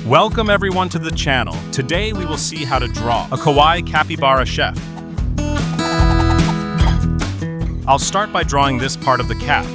Welcome everyone to the channel. Today we will see how to draw a Cute Capybara Chef. I'll start by drawing this part of the cap.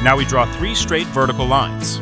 Now we draw 3 straight vertical lines.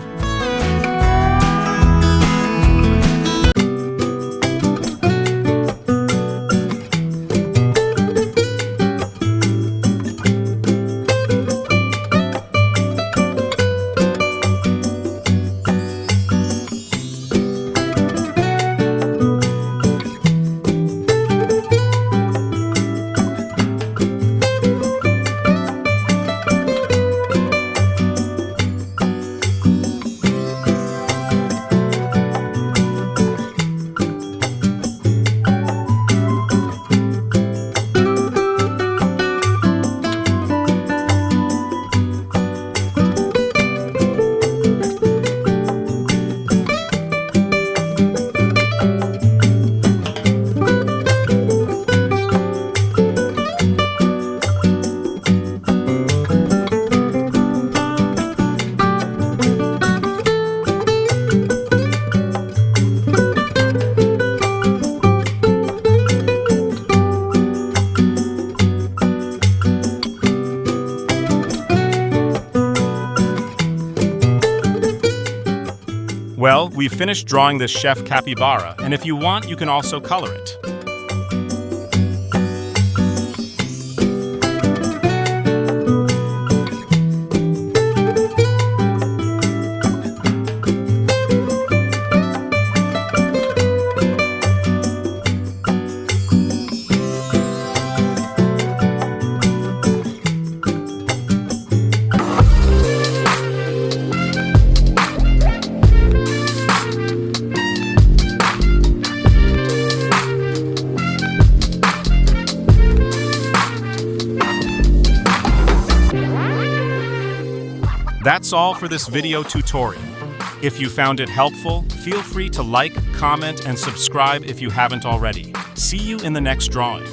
Well, we've finished drawing this chef capybara, and if you want, you can also color it. That's all for this video tutorial. If you found it helpful, feel free to like, comment, and subscribe if you haven't already. See you in the next drawing.